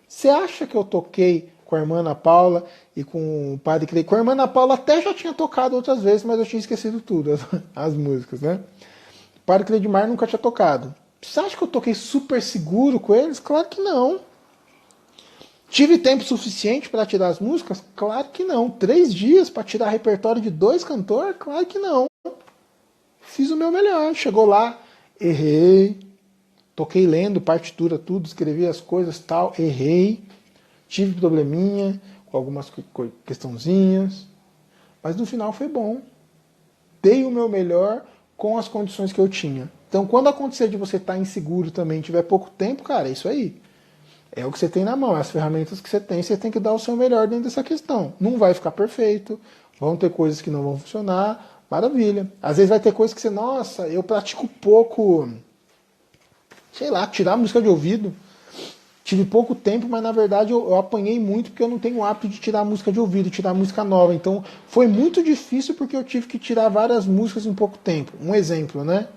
Você acha que eu toquei com a irmã Ana Paula e com o padre Cleidmar? Com a irmã Ana Paula até já tinha tocado outras vezes, mas eu tinha esquecido tudo, as músicas, né? O padre Cleidmar nunca tinha tocado. Você acha que eu toquei super seguro com eles? Claro que não. Tive tempo suficiente para tirar as músicas? Claro que não. 3 dias para tirar repertório de 2 cantores? Claro que não. Fiz o meu melhor. Chegou lá, errei. Toquei lendo partitura, tudo, escrevi as coisas, tal, errei. Tive probleminha com algumas questãozinhas. Mas no final foi bom. Dei o meu melhor com as condições que eu tinha. Então, quando acontecer de você estar inseguro também, tiver pouco tempo, cara, é isso aí. É o que você tem na mão, as ferramentas que você tem que dar o seu melhor dentro dessa questão. Não vai ficar perfeito, vão ter coisas que não vão funcionar, maravilha. Às vezes vai ter coisas que você, nossa, eu pratico pouco, sei lá, tirar música de ouvido. Tive pouco tempo, mas na verdade eu apanhei muito porque eu não tenho o hábito de tirar música de ouvido, tirar música nova. Então foi muito difícil porque eu tive que tirar várias músicas em pouco tempo. Um exemplo, né?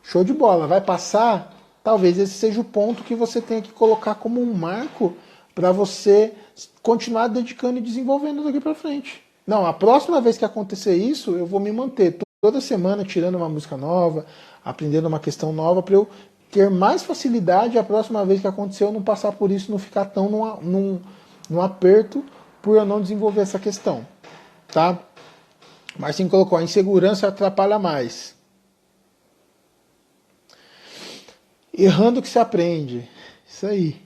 Show de bola, vai passar? Talvez esse seja o ponto que você tenha que colocar como um marco para você continuar dedicando e desenvolvendo daqui para frente. Não, a próxima vez que acontecer isso, eu vou me manter toda semana tirando uma música nova, aprendendo uma questão nova, para eu ter mais facilidade a próxima vez que acontecer eu não passar por isso, não ficar tão num aperto por eu não desenvolver essa questão. Tá? Marcinho colocou, a insegurança atrapalha mais. Errando que se aprende. Isso aí.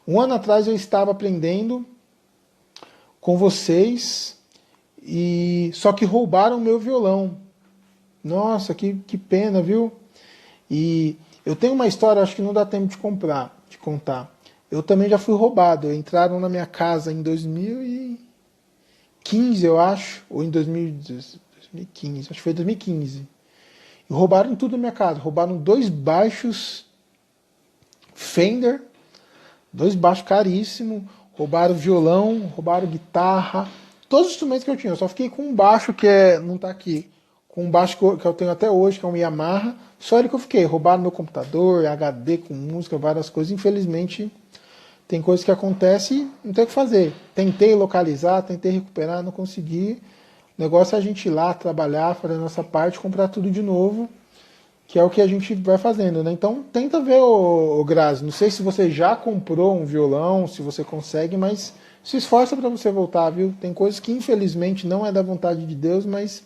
1 ano atrás eu estava aprendendo com vocês e só que roubaram meu violão. Nossa, que pena, viu? E eu tenho uma história, acho que não dá tempo de contar. Eu também já fui roubado. Entraram na minha casa em 2015, eu acho, ou em 2015, acho que foi 2015. E roubaram tudo na minha casa. Roubaram 2 baixos Fender, 2 baixos caríssimos. Roubaram violão, roubaram guitarra, todos os instrumentos que eu tinha. Eu só fiquei com um baixo não tá aqui. Com um baixo que eu tenho até hoje, que é um Yamaha. Só ele que eu fiquei. Roubaram meu computador, HD com música, várias coisas. Infelizmente, tem coisas que acontecem e não tem o que fazer. Tentei localizar, tentei recuperar, não consegui. O negócio é a gente ir lá, trabalhar, fazer a nossa parte, comprar tudo de novo, que é o que a gente vai fazendo, né? Então, tenta ver, ô Grazi. Não sei se você já comprou um violão, se você consegue, mas se esforça para você voltar, viu? Tem coisas que, infelizmente, não é da vontade de Deus, mas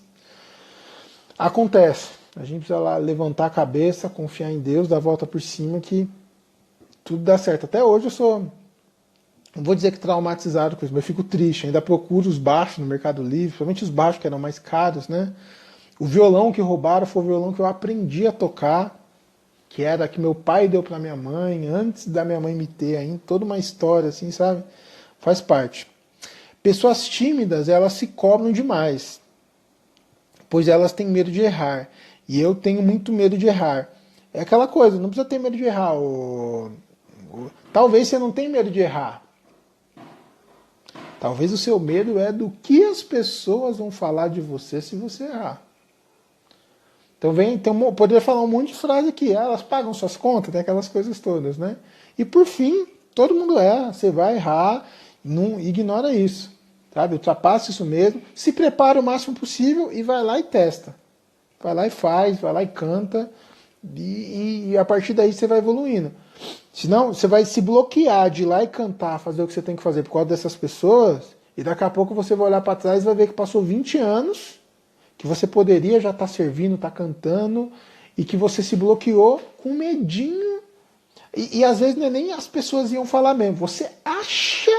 acontece. A gente precisa lá levantar a cabeça, confiar em Deus, dar a volta por cima, que tudo dá certo. Até hoje eu sou... Não vou dizer que traumatizado com isso, mas eu fico triste. Ainda procuro os baixos no Mercado Livre, principalmente os baixos que eram mais caros, né? O violão que roubaram foi o violão que eu aprendi a tocar, que era que meu pai deu para minha mãe, antes da minha mãe me ter ainda. Toda uma história, assim, sabe? Faz parte. Pessoas tímidas, elas se cobram demais, pois elas têm medo de errar. E eu tenho muito medo de errar. É aquela coisa, não precisa ter medo de errar. Talvez você não tenha medo de errar. Talvez o seu medo é do que as pessoas vão falar de você se você errar. Então poderia falar um monte de frase aqui. Elas pagam suas contas, tem aquelas coisas todas, né? E por fim, todo mundo erra. Você vai errar, não ignora isso. Sabe? Ultrapassa isso mesmo. Se prepara o máximo possível e vai lá e testa. Vai lá e faz, vai lá e canta. E a partir daí você vai evoluindo. Senão você vai se bloquear de ir lá e cantar, fazer o que você tem que fazer por causa dessas pessoas. E daqui a pouco você vai olhar para trás e vai ver que passou 20 anos que você poderia já estar servindo, estar cantando, e que você se bloqueou com medinho. E às vezes não é nem as pessoas iam falar mesmo. Você acha,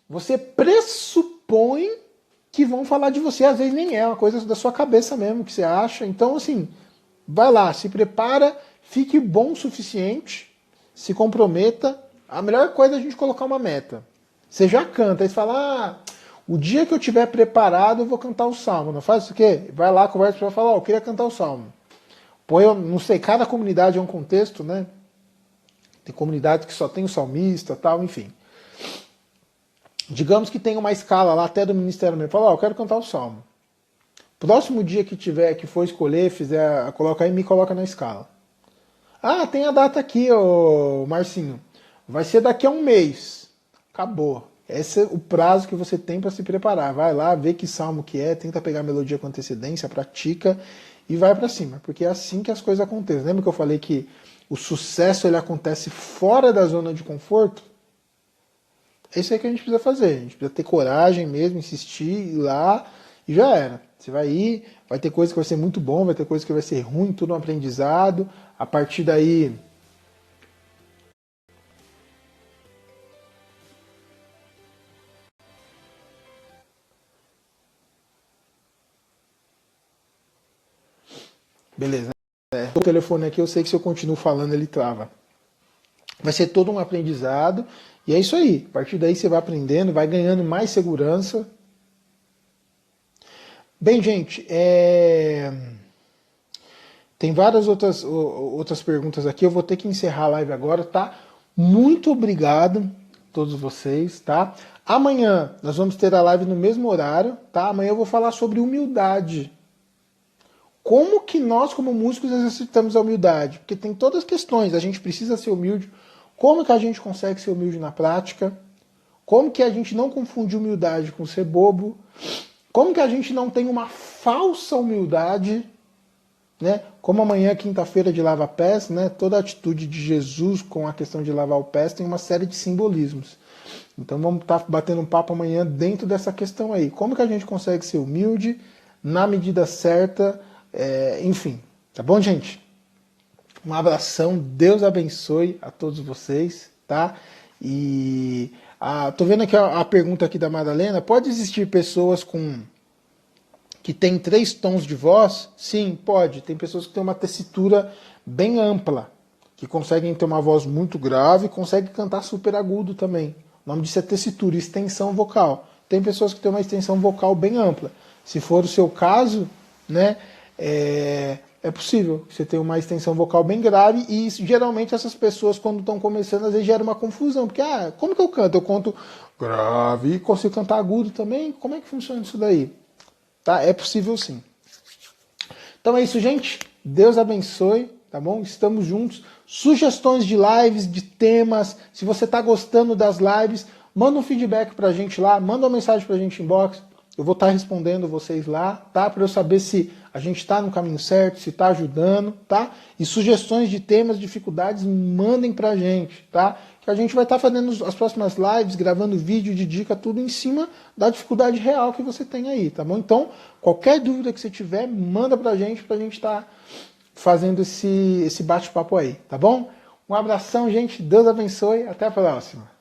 você pressupõe que vão falar de você. Às vezes nem é uma coisa da sua cabeça mesmo que você acha. Então, assim, vai lá, se prepara, fique bom o suficiente, se comprometa. A melhor coisa é a gente colocar uma meta. Você já canta, aí você fala, o dia que eu estiver preparado eu vou cantar o salmo. Não faz isso aqui? Vai lá, conversa para falar, eu queria cantar o salmo. Pô, eu não sei, cada comunidade é um contexto, né? Tem comunidades que só tem o salmista, tal, enfim. Digamos que tem uma escala lá até do ministério mesmo. Fala, eu quero cantar o salmo. Próximo dia que tiver, que for escolher, coloca aí, me coloca na escala. Tem a data aqui, ô Marcinho. Vai ser daqui a um mês. Acabou. Esse é o prazo que você tem para se preparar. Vai lá, vê que salmo que é, tenta pegar a melodia com antecedência, pratica e vai para cima. Porque é assim que as coisas acontecem. Lembra que eu falei que o sucesso ele acontece fora da zona de conforto? É isso aí que a gente precisa fazer. A gente precisa ter coragem mesmo, insistir, ir lá e já era. Você vai ir, vai ter coisa que vai ser muito bom, vai ter coisa que vai ser ruim, tudo um aprendizado. A partir daí... Beleza. O telefone aqui, eu sei que se eu continuo falando, ele trava. Vai ser todo um aprendizado. E é isso aí. A partir daí você vai aprendendo, vai ganhando mais segurança. Bem, gente, tem várias outras perguntas aqui. Eu vou ter que encerrar a live agora, tá? Muito obrigado a todos vocês, tá? Amanhã nós vamos ter a live no mesmo horário, tá? Amanhã eu vou falar sobre humildade. Como que nós, como músicos, exercitamos a humildade? Porque tem todas as questões. A gente precisa ser humilde. Como que a gente consegue ser humilde na prática? Como que a gente não confunde humildade com ser bobo? Como que a gente não tem uma falsa humildade? Né? Como amanhã, quinta-feira de lava-pés, né? Toda a atitude de Jesus com a questão de lavar o pés tem uma série de simbolismos. Então vamos estar batendo um papo amanhã dentro dessa questão aí. Como que a gente consegue ser humilde na medida certa? Enfim, tá bom, gente? Um abração, Deus abençoe a todos vocês, tá? E tô vendo aqui a pergunta aqui da Madalena. Pode existir pessoas que têm 3 tons de voz? Sim, pode. Tem pessoas que têm uma tessitura bem ampla, que conseguem ter uma voz muito grave e conseguem cantar super agudo também. O nome disso é tessitura, extensão vocal. Tem pessoas que têm uma extensão vocal bem ampla. Se for o seu caso, né? É possível que você tenha uma extensão vocal bem grave e geralmente essas pessoas quando estão começando às vezes gera uma confusão, porque como que eu canto? Eu canto grave e consigo cantar agudo também? Como é que funciona isso daí? Tá? É possível sim. Então é isso, gente. Deus abençoe, tá bom? Estamos juntos. Sugestões de lives, de temas. Se você está gostando das lives, manda um feedback pra gente lá, manda uma mensagem pra gente inbox. Eu vou estar respondendo vocês lá, tá? Para eu saber se a gente está no caminho certo, se está ajudando, tá? E sugestões de temas, dificuldades, mandem pra gente, tá? Que a gente vai estar fazendo as próximas lives, gravando vídeo de dica, tudo em cima da dificuldade real que você tem aí, tá bom? Então, qualquer dúvida que você tiver, manda pra gente estar fazendo esse bate-papo aí, tá bom? Um abração, gente. Deus abençoe. Até a próxima.